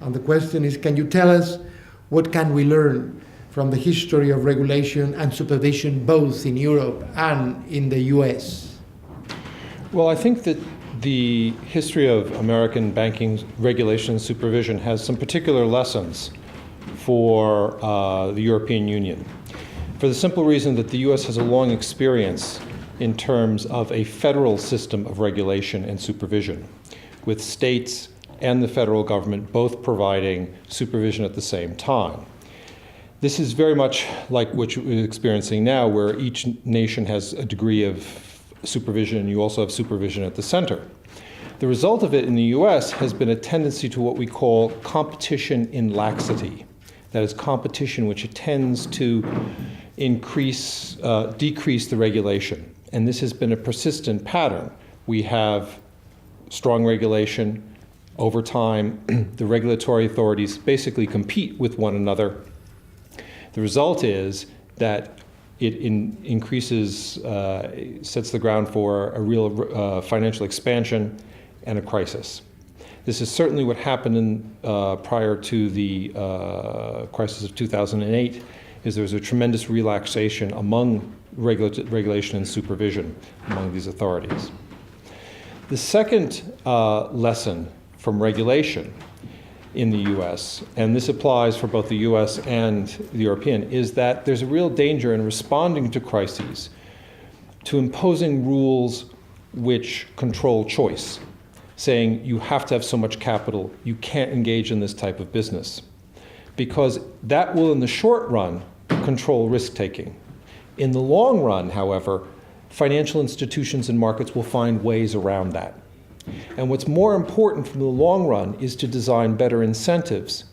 And the question is, can you tell us what can we learn from the history of regulation and supervision both in Europe and in the US? Well, I think that the history of American banking regulation and supervision has some particular lessons for the European Union, for the simple reason that the US has a long experience in terms of a federal system of regulation and supervision, with states and the federal government both providing supervision at the same time. This is very much like what we're experiencing now, where each nation has a degree of supervision, and you also have supervision at the center. The result of it in the US has been a tendency to what we call competition in laxity. That is competition which tends to decrease the regulation. And this has been a persistent pattern. We have strong regulation. Over time, the regulatory authorities basically compete with one another. The result is that it increases, sets the ground for a real financial expansion and a crisis. This is certainly what happened prior to the crisis of 2008, is there was a tremendous relaxation among regulation and supervision among these authorities. The second lesson from regulation in the US, and this applies for both the US and the European, is that there's a real danger in responding to crises to imposing rules which control choice, saying you have to have so much capital, you can't engage in this type of business. Because that will, in the short run, control risk-taking. In the long run, however, financial institutions and markets will find ways around that. And what's more important from the long run is to design better incentives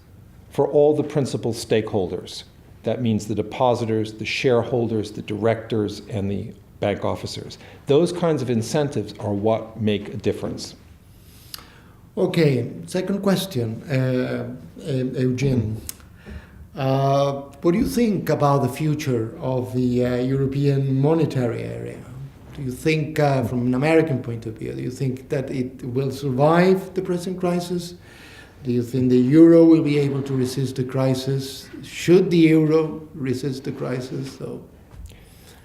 for all the principal stakeholders. That means the depositors, the shareholders, the directors, and the bank officers. Those kinds of incentives are what make a difference. Okay, second question, Eugene. What do you think about the future of the European monetary area? Do you think, from an American point of view, do you think that it will survive the present crisis? Do you think the euro will be able to resist the crisis? Should the euro resist the crisis? So,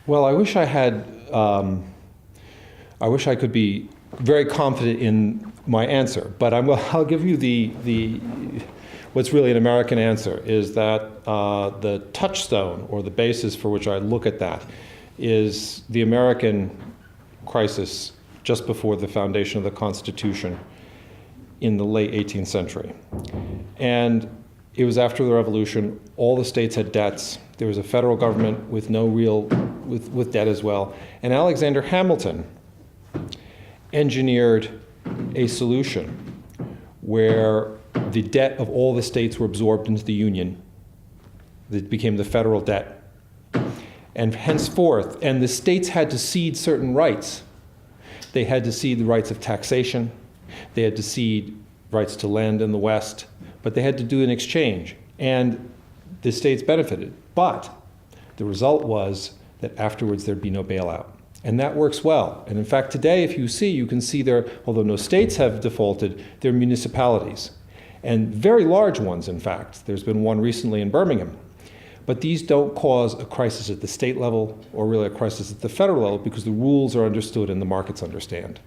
well, I wish I had. I wish I could be very confident in my answer, but I'll give you the what's really an American answer is that the touchstone or the basis for which I look at that is the American crisis just before the foundation of the Constitution in the late 18th century. And it was after the Revolution. All the states had debts. There was a federal government with with debt as well. And Alexander Hamilton engineered a solution where the debt of all the states were absorbed into the Union. It became the federal debt. And henceforth, and the states had to cede certain rights. They had to cede the rights of taxation. They had to cede rights to land in the West, but they had to do an exchange. And the states benefited. But the result was that afterwards there'd be no bailout. And that works well. And in fact, today, if you can see there, although no states have defaulted, they're municipalities. And very large ones, in fact. There's been one recently in Birmingham. But these don't cause a crisis at the state level or really a crisis at the federal level because the rules are understood and the markets understand.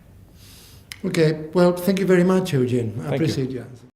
Okay, well, thank you very much, Eugene. I appreciate your answer.